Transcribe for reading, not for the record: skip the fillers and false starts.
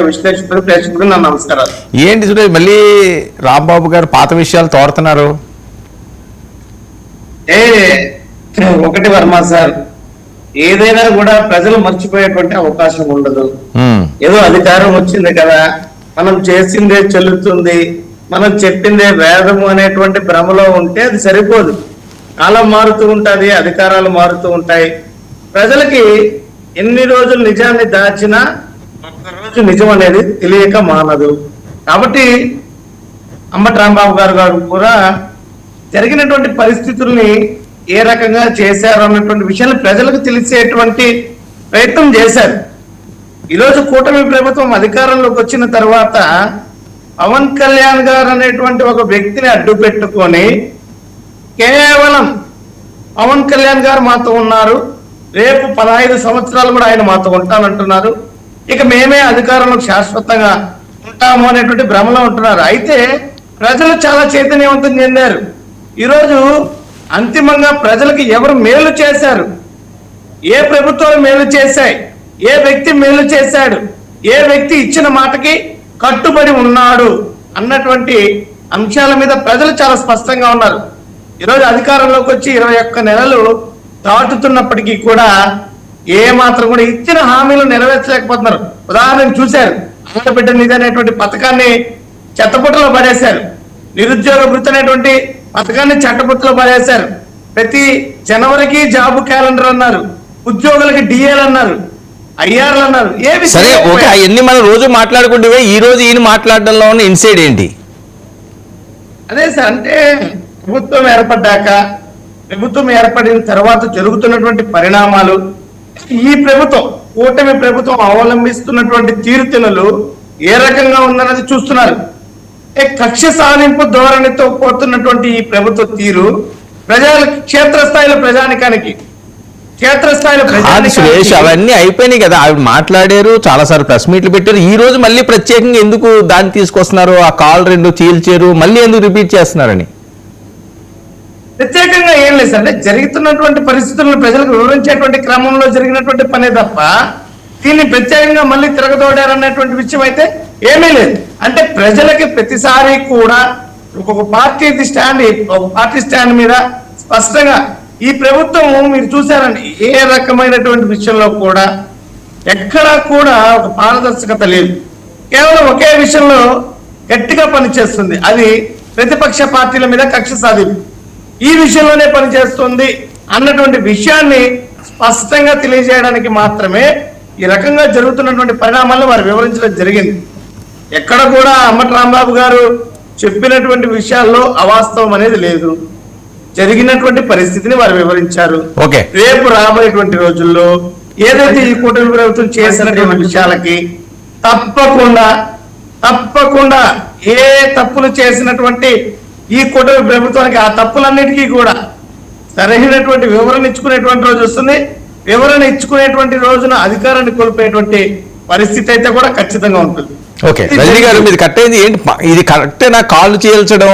విశ్లేషకులు ప్రేక్షకులు నా నమస్కారాలు. ఏంటి సురేష్ మళ్ళీ రాంబాబు గారు పాత విషయాలు తోడుతున్నారు? ఒకటి వర్మ సార్, ఏదైనా కూడా ప్రజలు మర్చిపోయేటువంటి అవకాశం ఉండదు. ఏదో అధికారం వచ్చింది కదా, మనం చేసిందే చెల్లుతుంది, మనం చెప్పిందే వేదము అనేటువంటి భ్రమలో ఉంటే అది సరిపోదు. కాలం మారుతూ ఉంటది, అధికారాలు మారుతూ ఉంటాయి. ప్రజలకి ఎన్ని రోజులు నిజాన్ని దాచినా ఒక్కరోజు నిజం అనేది తెలియక మానదు. కాబట్టి అంబటి రాంబాబు గారు కూడా జరిగినటువంటి పరిస్థితుల్ని ఏ రకంగా చేశారు అన్నటువంటి విషయాన్ని ప్రజలకు తెలిసేటువంటి ప్రయత్నం చేశారు. ఈరోజు కూటమి ప్రభుత్వం అధికారంలోకి వచ్చిన తర్వాత పవన్ కళ్యాణ్ గారు అనేటువంటి ఒక వ్యక్తిని అడ్డు పెట్టుకొని కేవలం పవన్ కళ్యాణ్ గారు మాతో ఉన్నారు, రేపు 15 సంవత్సరాలు కూడా ఆయన మాతో ఉంటానంటున్నారు, ఇక మేమే అధికారంలో శాశ్వతంగా ఉంటాము అనేటువంటి భ్రమలో ఉంటున్నారు. అయితే ప్రజలు చాలా చైతన్యవంతం చెందారు. ఈరోజు అంతిమంగా ప్రజలకు ఎవరు మేలు చేశారు, ఏ ప్రభుత్వాలు మేలు చేశాయి, ఏ వ్యక్తి మేలు చేశాడు, ఏ వ్యక్తి ఇచ్చిన మాటకి కట్టుబడి ఉన్నాడు అన్నటువంటి అంశాల మీద ప్రజలు చాలా స్పష్టంగా ఉన్నారు. ఈరోజు అధికారంలోకి వచ్చి 21 నెలలు దాటుతున్నప్పటికీ కూడా ఏ మాత్రం కూడా ఇచ్చిన హామీలు నెరవేర్చలేకపోతున్నారు. ఉదాహరణకు చూశారు, ఆడబిడ్డ నిధి అనేటువంటి పథకాన్ని చెత్తపుట్టలో పడేశారు, నిరుద్యోగ వృత్తి అనేటువంటి పథకాన్ని చెత్తపుట్టలో పడేశారు, ప్రతి జనవరికి జాబ్ క్యాలెండర్ అన్నారు, ఉద్యోగులకి డిఏలు అన్నారు, ఐఆర్లు అన్నారు. సరే ఓకే, అవన్నీ మనం రోజు మాట్లాడుకుంటే ఈ రోజు ఈయన మాట్లాడడంలో ఉన్న ఇన్సైడ్ ఏంటి? అదే సార్, అంటే ప్రభుత్వం ఏర్పడిన తర్వాత జరుగుతున్నటువంటి పరిణామాలు, ఈ ప్రభుత్వం కూటమి ప్రభుత్వం అవలంబిస్తున్నటువంటి తీరుతెన్నులు ఏ రకంగా ఉందన్నది చూస్తున్నారు. కక్ష సాధింపు ధోరణితో పోతున్నటువంటి ఈ ప్రభుత్వ తీరు క్షేత్రస్థాయిలో ప్రజానికానికి సురేష్ అవన్నీ అయిపోయినాయి కదా, ఆవిడ మాట్లాడారు, చాలా సార్లు ప్రెస్ మీట్లు పెట్టారు. ఈ రోజు మళ్ళీ ప్రత్యేకంగా ఎందుకు దాన్ని తీసుకొస్తున్నారు? ఆ కాల్ 2 చీల్చారు, మళ్ళీ ఎందుకు రిపీట్ చేస్తున్నారని? ప్రత్యేకంగా ఏం లేదు సార్, అంటే జరుగుతున్నటువంటి పరిస్థితులను ప్రజలకు వివరించేటువంటి క్రమంలో జరిగినటువంటి పనే తప్ప దీన్ని ప్రత్యేకంగా మళ్ళీ తిరగదోడారన్నటువంటి విషయం అయితే ఏమీ లేదు. అంటే ప్రజలకి ప్రతిసారి కూడా ఒక పార్టీ స్టాండ్ మీద స్పష్టంగా ఈ ప్రభుత్వం మీరు చూసారండి, ఏ రకమైనటువంటి విషయంలో కూడా ఎక్కడా కూడా ఒక పారదర్శకత లేదు. కేవలం ఒకే విషయంలో గట్టిగా పనిచేస్తుంది, అది ప్రతిపక్ష పార్టీల మీద కక్ష సాధింపు ఈ విషయంలోనే పనిచేస్తుంది అన్నటువంటి విషయాన్ని స్పష్టంగా తెలియజేయడానికి మాత్రమే ఈ రకంగా జరుగుతున్నటువంటి పరిణామాలను వారు వివరించడం జరిగింది. ఎక్కడ కూడా అంబటి రాంబాబు గారు చెప్పినటువంటి విషయాల్లో అవాస్తవం అనేది లేదు. జరిగినటువంటి పరిస్థితిని వారు వివరించారు. రేపు రాబోయేటువంటి రోజుల్లో ఏదైతే ఈ కూటమి ప్రభుత్వం చేసినటువంటి విషయాలకి తప్పకుండా ఏ తప్పులు చేసినటువంటి ఈ కూటమి ప్రభుత్వానికి ఆ తప్పులన్నిటికీ కూడా సరైనటువంటి వివరణ ఇచ్చుకునేటువంటి రోజు వస్తుంది. వివరణ ఇచ్చుకునేటువంటి రోజున అధికారాన్ని కోల్పోయేటువంటి పరిస్థితి అయితే కూడా ఖచ్చితంగా ఉంటుంది. ఓకే రజనీ గారు, మీది కరెక్ట్ అయింది ఏంటి? ఇది కరెక్టే నా కాళ్ళు చీల్చడం